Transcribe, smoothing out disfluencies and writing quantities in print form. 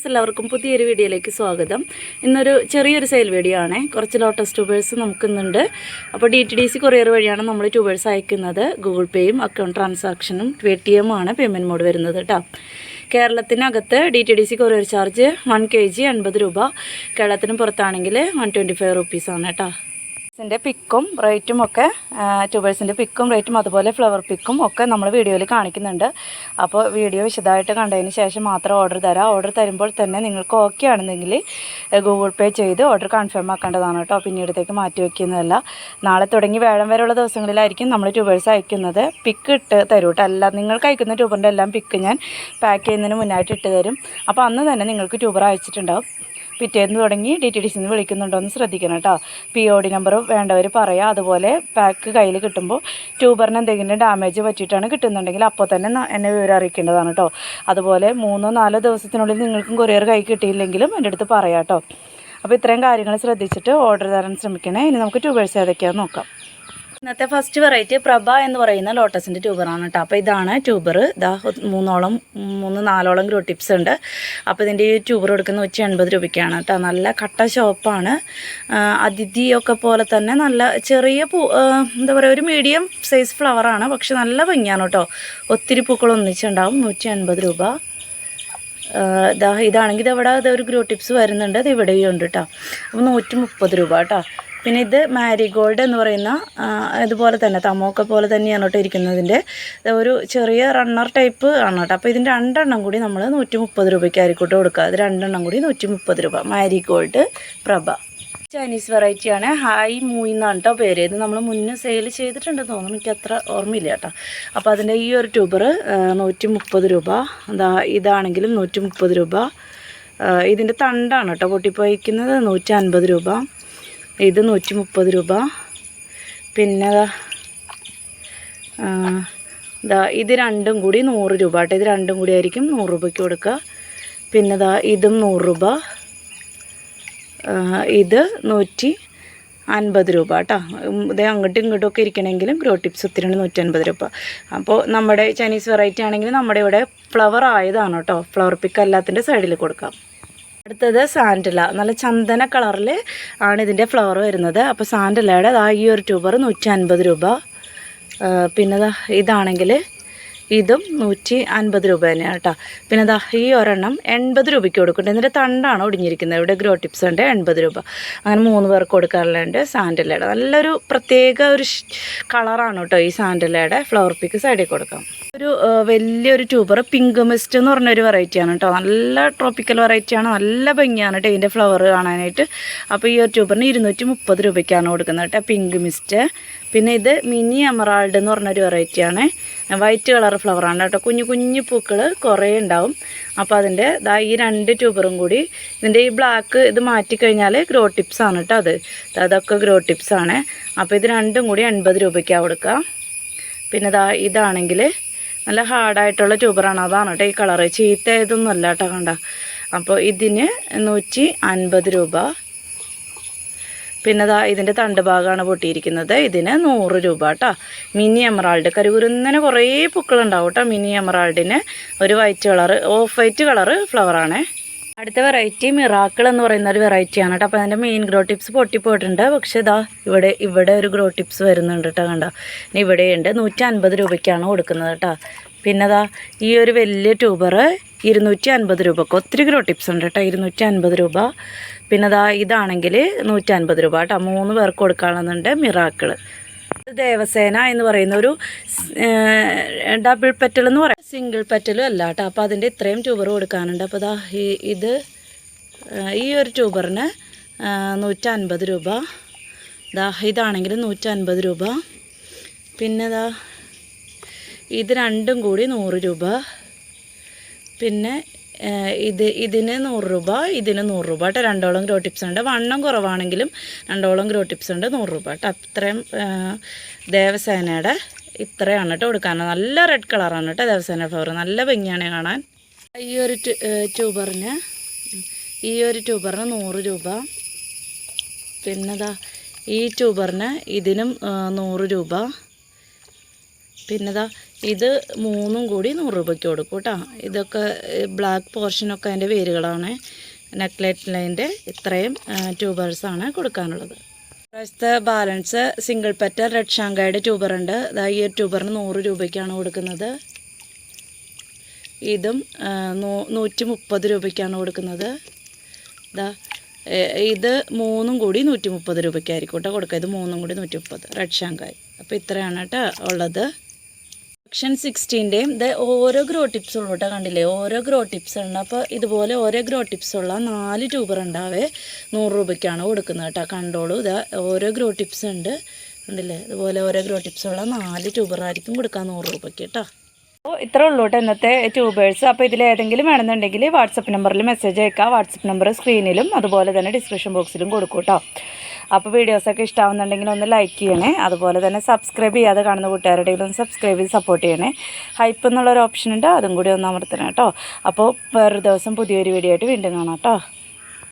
എല്ലാവർക്കും പുതിയൊരു വീഡിയോയിലേക്ക് സ്വാഗതം. ഇന്നൊരു ചെറിയൊരു സെയിൽ വീഡിയോ ആണ്. കുറച്ച് ലോട്ടസ് ട്യൂബേഴ്സ് നമുക്കുന്നുണ്ട്. അപ്പോൾ DTDC കൊറിയർ വഴിയാണ് നമ്മൾ ട്യൂബേഴ്സ് അയക്കുന്നത്. ഗൂഗിൾ പേയും അക്കൗണ്ട് ട്രാൻസാക്ഷനും PayTM ആണ് പേയ്മെൻറ്റ് മോഡ് വരുന്നത് കേട്ടോ. കേരളത്തിനകത്ത് DTDC കൊറിയർ ചാർജ് 1 kg 80 രൂപ. കേരളത്തിന് പുറത്താണെങ്കിൽ 125 റുപ്പീസാണ് കേട്ടോ. പിക്കും റേറ്റും ഒക്കെ ട്യൂബേഴ്സിൻ്റെ പിക്കും റേറ്റും അതുപോലെ ഫ്ലവർ പിക്കും ഒക്കെ നമ്മൾ വീഡിയോയിൽ കാണിക്കുന്നുണ്ട്. അപ്പോൾ വീഡിയോ വിശദമായിട്ട് കണ്ടതിന് ശേഷം മാത്രം ഓർഡർ തരാം. ഓർഡർ തരുമ്പോൾ തന്നെ നിങ്ങൾക്ക് ഓക്കെ ആണെന്നെങ്കിൽ ഗൂഗിൾ പേ ചെയ്ത് ഓർഡർ കൺഫേം ആക്കേണ്ടതാണ് കേട്ടോ. പിന്നീടത്തേക്ക് മാറ്റി വയ്ക്കുന്നതല്ല. നാളെ തുടങ്ങി വ്യാഴം വരെയുള്ള ദിവസങ്ങളിലായിരിക്കും നമ്മൾ ട്യൂബേഴ്സ് അയക്കുന്നത്. പിക്ക് ഇട്ട് തരും കേട്ടോ. അല്ല നിങ്ങൾക്ക് അയക്കുന്ന ട്യൂബറിൻ്റെ എല്ലാം പിക്ക് ഞാൻ പാക്ക് ചെയ്യുന്നതിന് മുന്നായിട്ട് ഇട്ട് തരും. അപ്പോൾ അന്ന് തന്നെ നിങ്ങൾക്ക് ട്യൂബർ അയച്ചിട്ടുണ്ടാവും. പിറ്റേന്ന് തുടങ്ങി DTDCന്ന് വിളിക്കുന്നുണ്ടോ എന്ന് ശ്രദ്ധിക്കണം കേട്ടോ. POD നമ്പർ വേണ്ടവർ പറയാം. അതുപോലെ പാക്ക് കയ്യിൽ കിട്ടുമ്പോൾ ട്യൂബറിന് എന്തെങ്കിലും ഡാമേജ് പറ്റിയിട്ടാണ് കിട്ടുന്നുണ്ടെങ്കിൽ അപ്പോൾ തന്നെ എന്നെ വിവരം അറിയിക്കേണ്ടതാണ് കേട്ടോ. അതുപോലെ 3-4 ദിവസത്തിനുള്ളിൽ നിങ്ങൾക്കും കൊറിയർ കൈ കിട്ടിയില്ലെങ്കിലും എൻ്റെ അടുത്ത് പറയാം കേട്ടോ. അപ്പോൾ ഇത്രയും കാര്യങ്ങൾ ശ്രദ്ധിച്ചിട്ട് ഓർഡർ തരാൻ ശ്രമിക്കണേ. ഇനി നമുക്ക് ട്യൂബേഴ്സ് ഏതൊക്കെയാണെന്ന് നോക്കാം. ഇന്നത്തെ ഫസ്റ്റ് വെറൈറ്റി പ്രഭ എന്ന് പറയുന്ന ലോട്ടസിൻ്റെ ട്യൂബറാണ് കേട്ടോ. അപ്പോൾ ഇതാണ് ട്യൂബർ. ഇതാ 3-4 ഗ്രോ ടിപ്സ് ഉണ്ട്. അപ്പോൾ ഇതിൻ്റെ ഈ ട്യൂബർ കൊടുക്കുന്ന 180 രൂപയ്ക്കാണ് കേട്ടോ. നല്ല കട്ട ഷോപ്പാണ്. അതിഥിയൊക്കെ പോലെ തന്നെ നല്ല ചെറിയ എന്താ പറയുക, ഒരു മീഡിയം സൈസ് ഫ്ലവറാണ്. പക്ഷെ നല്ല ഭംഗിയാണ് കേട്ടോ. ഒത്തിരി പൂക്കൾ ഒന്നിച്ചുണ്ടാവും. 180 രൂപ. ഇതാണെങ്കിൽ ഇതവിടെ ഒരു ഗ്രോ ടിപ്സ് വരുന്നുണ്ട്. ഇത് ഇവിടെയും ഉണ്ട് കേട്ടോ. അപ്പോൾ 130 രൂപ കേട്ടോ. പിന്നെ ഇത് മാരിഗോൾഡ് എന്ന് പറയുന്ന ഇതുപോലെ തന്നെ തമോക്ക പോലെ തന്നെയാണ് കേട്ടോ ഇരിക്കുന്നതിൻ്റെ ഒരു ചെറിയ റണ്ണർ ടൈപ്പ് ആണ് കേട്ടോ. അപ്പോൾ ഇതിൻ്റെ 2 എണ്ണം കൂടി നമ്മൾ 130 രൂപയ്ക്കായിരിക്കും കൊടുക്കുക. അത് 2 എണ്ണം കൂടി 130 രൂപ. മാരിഗോൾഡ് പ്രഭ ചൈനീസ് വെറൈറ്റിയാണ്. ഹായ് മൂയി എന്നാണ് കേട്ടോ പേര്. ഇത് നമ്മൾ മുന്നേ സെയിൽ ചെയ്തിട്ടുണ്ടെന്ന് തോന്നുന്നു. എനിക്ക് അത്ര ഓർമ്മയില്ല കേട്ടോ. അപ്പോൾ അതിൻ്റെ ഈ ഒരു ട്യൂബർ 130 രൂപ. ഇതാണെങ്കിലും 130 രൂപ. ഇതിൻ്റെ തണ്ടാണ് കേട്ടോ പൊട്ടിപ്പോയിക്കുന്നത്. 150 രൂപ. ഇത് 130 രൂപ. പിന്നെ ഇത് രണ്ടും കൂടി 100 രൂപ കേട്ടോ. ഇത് രണ്ടും കൂടി ആയിരിക്കും 100 രൂപയ്ക്ക് കൊടുക്കുക. പിന്നെ ഇതും 100 രൂപ. ഇത് 150 രൂപ കേട്ടോ. ഇത് അങ്ങോട്ടും ഇങ്ങോട്ടും ഒക്കെ ഇരിക്കണമെങ്കിലും ഗ്രോ ടിപ്സ് ഒത്തിരി 150 രൂപ. അപ്പോൾ നമ്മുടെ ചൈനീസ് വെറൈറ്റി ആണെങ്കിൽ നമ്മുടെ ഇവിടെ ഫ്ലവർ ആയതാണ് കേട്ടോ. ഫ്ലവർ പിക്ക് എല്ലാത്തിൻ്റെ സൈഡിൽ കൊടുക്കാം. അടുത്തത് സാൻഡല. നല്ല ചന്ദന കളറിൽ ആണ് ഇതിൻ്റെ ഫ്ലവർ വരുന്നത്. അപ്പോൾ സാൻഡലയുടെ ഈ ഒരു ട്യൂബർ 150 രൂപ. പിന്നെ ഇതാണെങ്കിൽ ഇതും 150 രൂപ തന്നെയാണ് കേട്ടോ. പിന്നെ ഈ ഒരെണ്ണം 80 രൂപയ്ക്ക് കൊടുക്കുന്നുണ്ട്. ഇതിൻ്റെ തണ്ടാണ് ഒടിഞ്ഞിരിക്കുന്നത്. ഇവിടെ ഗ്രോ ടിപ്സ് ഉണ്ട് 80 രൂപ. അങ്ങനെ 3 പേർക്ക് കൊടുക്കാറുണ്ട്. സാൻഡലയുടെ നല്ലൊരു പ്രത്യേക ഒരു കളറാണ് കേട്ടോ ഈ സാൻഡലയുടെ. ഫ്ലവർ പിക്ക് സൈഡിൽ കൊടുക്കാം. ഒരു വലിയൊരു ട്യൂബർ പിങ്ക് മിസ്റ്റ് എന്ന് പറഞ്ഞൊരു വെറൈറ്റിയാണ് കേട്ടോ. നല്ല ട്രോപ്പിക്കൽ വെറൈറ്റിയാണ്. നല്ല ഭംഗിയാണ് കേട്ടോ ഇതിൻ്റെ ഫ്ലവർ കാണാനായിട്ട്. അപ്പോൾ ഈ ഒരു ട്യൂബറിന് 230 രൂപയ്ക്കാണ് കൊടുക്കുന്നത് കേട്ടോ. Pink mist. പിന്നെ ഇത് മിനി എമറാൾഡ് എന്ന് പറഞ്ഞൊരു വെറൈറ്റിയാണ്. വൈറ്റ് കളർ ഫ്ലവറാണ് കേട്ടോ. കുഞ്ഞു കുഞ്ഞു പൂക്കൾ കുറേ ഉണ്ടാവും. അപ്പോൾ അതിൻ്റെ ഈ 2 ട്യൂബറും കൂടി ഇതിൻ്റെ ഈ ബ്ലാക്ക് ഇത് മാറ്റിക്കഴിഞ്ഞാൽ ഗ്രോ ടിപ്സാണ് കേട്ടോ. അതൊക്കെ ഗ്രോ ടിപ്സാണ്. അപ്പോൾ ഇത് രണ്ടും കൂടി 80 രൂപയ്ക്കാണ് കൊടുക്കുക. പിന്നെ ഇതാണെങ്കിൽ നല്ല ഹാർഡായിട്ടുള്ള ട്യൂബറാണ്. അതാണ് കേട്ടോ ഈ കളറ്. ചീത്ത ഇതൊന്നും അല്ല കേട്ടോ. കണ്ട. അപ്പോൾ ഇതിന് 150 രൂപ. പിന്നെ ഇതിൻ്റെ തണ്ട് ഭാഗമാണ് പൊട്ടിയിരിക്കുന്നത്. ഇതിന് 100 രൂപ കേട്ടോ. മിനി എമറാൾഡ് കരുകുരുന്നതിന് കുറേ പൂക്കളുണ്ടാവും കേട്ടോ. മിനി എമറാൾഡിന് ഒരു white colour, off white colour ഫ്ലവറാണ്. അടുത്ത വെറൈറ്റി മിറാക്കിൾ എന്ന് പറയുന്ന ഒരു വെറൈറ്റിയാണ് കേട്ടോ. അപ്പോൾ അതിൻ്റെ മെയിൻ ഗ്രോ ടിപ്സ് പൊട്ടിപ്പോയിട്ടുണ്ട്. പക്ഷേ ഇവിടെ ഒരു ഗ്രോ ടിപ്സ് വരുന്നുണ്ട് കേട്ടോ. കണ്ടോ. ഇനി ഇവിടെയുണ്ട്. 150 രൂപയ്ക്കാണ് കൊടുക്കുന്നത് കേട്ടോ. പിന്നെ ഈ ഒരു വലിയ ട്യൂബർ 250 രൂപക്ക്. ഒത്തിരി ഗ്രോ ടിപ്സ് ഉണ്ട് കേട്ടോ. 250 രൂപ. പിന്നെ ഇതാണെങ്കിൽ 150 രൂപ കേട്ടോ. 3 പേർക്ക് കൊടുക്കാനുണ്ട് മിറാക്കിൾ. ദേവസേന എന്ന് പറയുന്ന ഒരു ഡബിൾ പെറ്റൽ എന്ന് പറയാം. സിംഗിൾ പെറ്റലും അല്ല കേട്ടോ. അപ്പോൾ അതിൻ്റെ ഇത്രയും ട്യൂബർ കൊടുക്കാനുണ്ട്. അപ്പോൾ ഈ ഒരു ട്യൂബറിന് 150 രൂപ. ഇതാണെങ്കിൽ 150 രൂപ. പിന്നെ ഇത് രണ്ടും കൂടി 100 രൂപ. പിന്നെ ഇതിന് 100 രൂപ. ഇതിന് 100 രൂപ കേട്ടോ. 2 ഗ്രോ ടിപ്സ് ഉണ്ട്. വണ്ണം കുറവാണെങ്കിലും 2 ഗ്രോ ടിപ്സ് ഉണ്ട്. 100 രൂപ കേട്ടോ. അത്രയും ദേവസേനയുടെ ഇത്രയാണ് കേട്ടോ കൊടുക്കാനാണ്. നല്ല റെഡ് കളറാണ് കേട്ടോ ദേവസേന ഫ്ലവർ. നല്ല ഭംഗിയാണ് കാണാൻ. ഈ ഒരു ട്യൂബറിന് 100 രൂപ. പിന്നെ ഈ ട്യൂബറിന് ഇതിനും 100 രൂപ. പിന്നെ ഇതാ ഇത് 3 കൂടി 100 രൂപയ്ക്ക് കൊടുക്കും കേട്ടോ. ഇതൊക്കെ ബ്ലാക്ക് പോർഷനൊക്കെ അതിൻ്റെ വേരുകളാണ്. നെക്ലൈറ്റ് ലൈൻ്റെ ഇത്രയും ട്യൂബേഴ്സാണ് കൊടുക്കാനുള്ളത്. ഇപ്രാവശ്യത്തെ ബാലൻസ് സിംഗിൾ പെറ്റൽ റെഡ് ഷാങ്കായുടെ ട്യൂബറുണ്ട്. അതാ ഈ ഒരു ട്യൂബറിന് 100 രൂപയ്ക്കാണ് കൊടുക്കുന്നത്. ഇതും 130 രൂപയ്ക്കാണ് കൊടുക്കുന്നത്. ഇതാ ഇത് 3 കൂടി 130 രൂപയ്ക്കായിരിക്കും കേട്ടോ കൊടുക്കുക. ഇത് 3 കൂടി 130 റെഡ് ഷാങ്കായ്. അപ്പോൾ ഇത്രയാണ് കേട്ടോ ഉള്ളത്. സെക്ഷൻ 16ൻ്റെയും ഇത് ഓരോ ഗ്രോ ടിപ്സ് ഉള്ളൂ കേട്ടോ. കണ്ടില്ലേ, ഓരോ ഗ്രോ ടിപ്സ് ഉണ്ട്. അപ്പോൾ ഇതുപോലെ ഓരോ ഗ്രോ ടിപ്സ് ഉള്ള 4 ട്യൂബർ ഉണ്ടാവേ 100 രൂപയ്ക്കാണ് കൊടുക്കുന്നത് കേട്ടോ. കണ്ടോളൂ, ഇത് ഓരോ ഗ്രോ ടിപ്സ് ഉണ്ട്. കണ്ടില്ലേ, ഇതുപോലെ ഓരോ ഗ്രോ ടിപ്സ് ഉള്ള 4 ട്യൂബറായിരിക്കും കൊടുക്കുക 100 രൂപയ്ക്ക് കേട്ടോ. അപ്പോൾ ഇത്രേ ഉള്ളൂ കേട്ടോ ഇന്നത്തെ ട്യൂബേഴ്സ്. അപ്പോൾ ഇതിലേതെങ്കിലും വേണമെന്നുണ്ടെങ്കിൽ വാട്സപ്പ് നമ്പറിൽ മെസ്സേജ് അയക്കുക. വാട്സപ്പ് നമ്പർ സ്ക്രീനിലും അതുപോലെ തന്നെ ഡിസ്ക്രിപ്ഷൻ ബോക്സിലും കൊടുക്കും കേട്ടോ. അപ്പോൾ വീഡിയോസൊക്കെ ഇഷ്ടമാവുന്നുണ്ടെങ്കിൽ ഒന്ന് ലൈക്ക് ചെയ്യണേ. അതുപോലെ തന്നെ സബ്സ്ക്രൈബ് ചെയ്യാതെ കാണുന്ന കൂട്ടുകാരുടെയും ഒന്ന് സബ്സ്ക്രൈബ് ചെയ്ത് സപ്പോർട്ട് ചെയ്യണേ. ഹൈപ്പ് എന്നുള്ളൊരു ഓപ്ഷൻ ഉണ്ട്, അതും കൂടി ഒന്ന് അമർത്തണം കേട്ടോ. അപ്പോൾ വേറൊരു ദിവസം പുതിയൊരു വീഡിയോ ആയിട്ട് വീണ്ടും കാണാം കേട്ടോ.